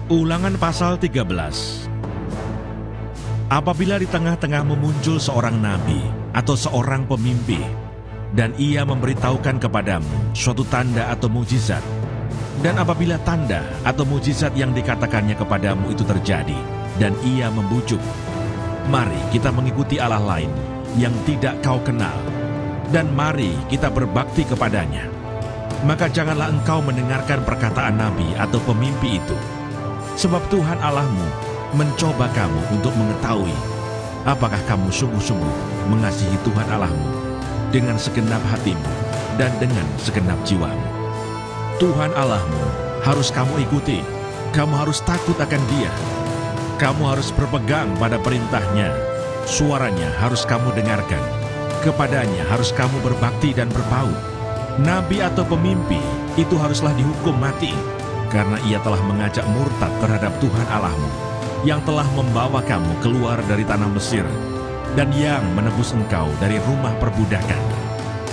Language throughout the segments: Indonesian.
Ulangan pasal 13. Apabila di tengah-tengahmu muncul seorang nabi atau seorang pemimpi, dan ia memberitahukan kepadamu suatu tanda atau mujizat, dan apabila tanda atau mujizat yang dikatakannya kepadamu itu terjadi, dan ia membujuk, mari kita mengikuti Allah lain yang tidak kau kenal, dan mari kita berbakti kepadanya. Maka janganlah engkau mendengarkan perkataan nabi atau pemimpi itu, sebab Tuhan Allahmu mencoba kamu untuk mengetahui apakah kamu sungguh-sungguh mengasihi Tuhan Allahmu dengan segenap hatimu dan dengan segenap jiwamu. Tuhan Allahmu harus kamu ikuti, kamu harus takut akan Dia, kamu harus berpegang pada perintahnya, suaranya harus kamu dengarkan, kepadanya harus kamu berbakti dan berpaut. Nabi atau pemimpi itu haruslah dihukum mati, karena ia telah mengajak murtad terhadap Tuhan Allahmu, yang telah membawa kamu keluar dari tanah Mesir, dan yang menebus engkau dari rumah perbudakan,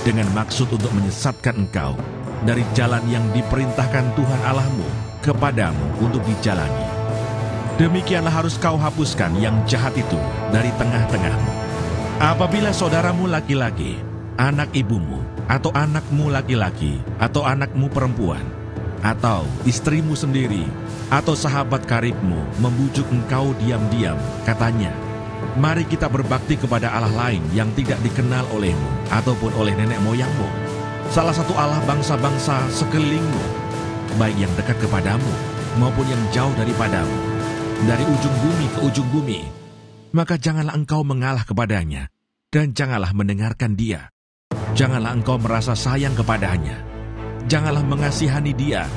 dengan maksud untuk menyesatkan engkau dari jalan yang diperintahkan Tuhan Allahmu kepadamu untuk dijalani. Demikianlah harus kau hapuskan yang jahat itu dari tengah-tengahmu. Apabila saudaramu laki-laki, anak ibumu, atau anakmu laki-laki, atau anakmu perempuan, atau istrimu sendiri, atau sahabat karibmu membujuk engkau diam-diam, katanya, mari kita berbakti kepada Allah lain yang tidak dikenal olehmu ataupun oleh nenek moyangmu, salah satu Allah bangsa-bangsa sekelilingmu, baik yang dekat kepadamu maupun yang jauh daripadamu, dari ujung bumi ke ujung bumi, maka janganlah engkau mengalah kepadanya, dan janganlah mendengarkan Dia. Janganlah engkau merasa sayang kepadanya, janganlah mengasihani dia,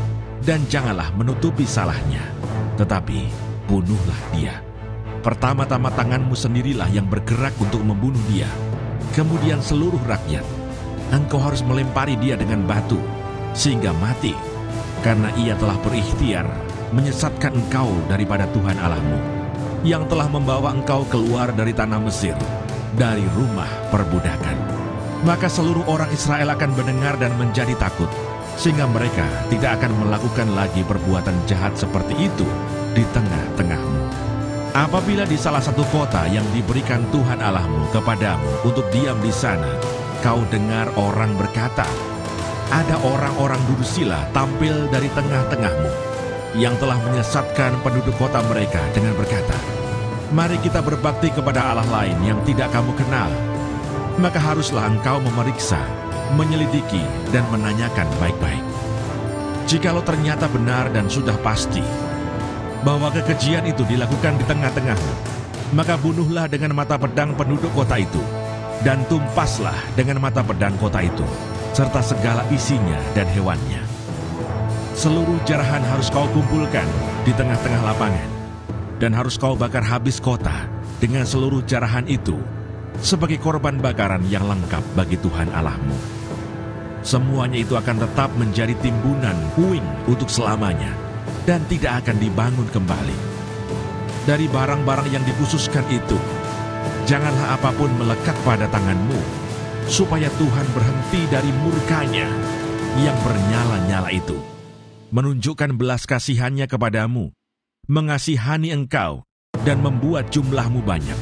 dan janganlah menutupi salahnya, tetapi bunuhlah dia. Pertama-tama tanganmu sendirilah yang bergerak untuk membunuh dia, kemudian seluruh rakyat. Engkau harus melempari dia dengan batu, sehingga mati, karena ia telah berikhtiar menyesatkan engkau daripada Tuhan Allahmu, yang telah membawa engkau keluar dari tanah Mesir, dari rumah perbudakan. Maka seluruh orang Israel akan mendengar dan menjadi takut, sehingga mereka tidak akan melakukan lagi perbuatan jahat seperti itu di tengah-tengahmu. Apabila di salah satu kota yang diberikan Tuhan Allahmu kepadamu untuk diam di sana, kau dengar orang berkata, ada orang-orang durusila tampil dari tengah-tengahmu, yang telah menyesatkan penduduk kota mereka dengan berkata, mari kita berbakti kepada Allah lain yang tidak kamu kenal. Maka haruslah engkau memeriksa, menyelidiki, dan menanyakan baik-baik. Jikalau ternyata benar dan sudah pasti bahwa kekejian itu dilakukan di tengah-tengahmu, maka bunuhlah dengan mata pedang penduduk kota itu, dan tumpaslah dengan mata pedang kota itu, serta segala isinya dan hewannya. Seluruh jarahan harus kau kumpulkan di tengah-tengah lapangan, dan harus kau bakar habis kota dengan seluruh jarahan itu, sebagai korban bakaran yang lengkap bagi Tuhan Allahmu. Semuanya itu akan tetap menjadi timbunan puing untuk selamanya, dan tidak akan dibangun kembali. Dari barang-barang yang dikhususkan itu, janganlah apapun melekat pada tanganmu, supaya Tuhan berhenti dari murkanya yang bernyala-nyala itu, menunjukkan belas kasihannya kepadamu, mengasihani engkau, dan membuat jumlahmu banyak,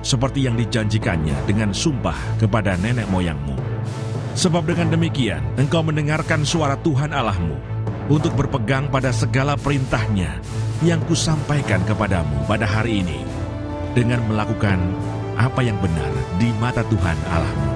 seperti yang dijanjikannya dengan sumpah kepada nenek moyangmu. Sebab dengan demikian engkau mendengarkan suara Tuhan Allahmu untuk berpegang pada segala perintahnya yang kusampaikan kepadamu pada hari ini, dengan melakukan apa yang benar di mata Tuhan Allahmu.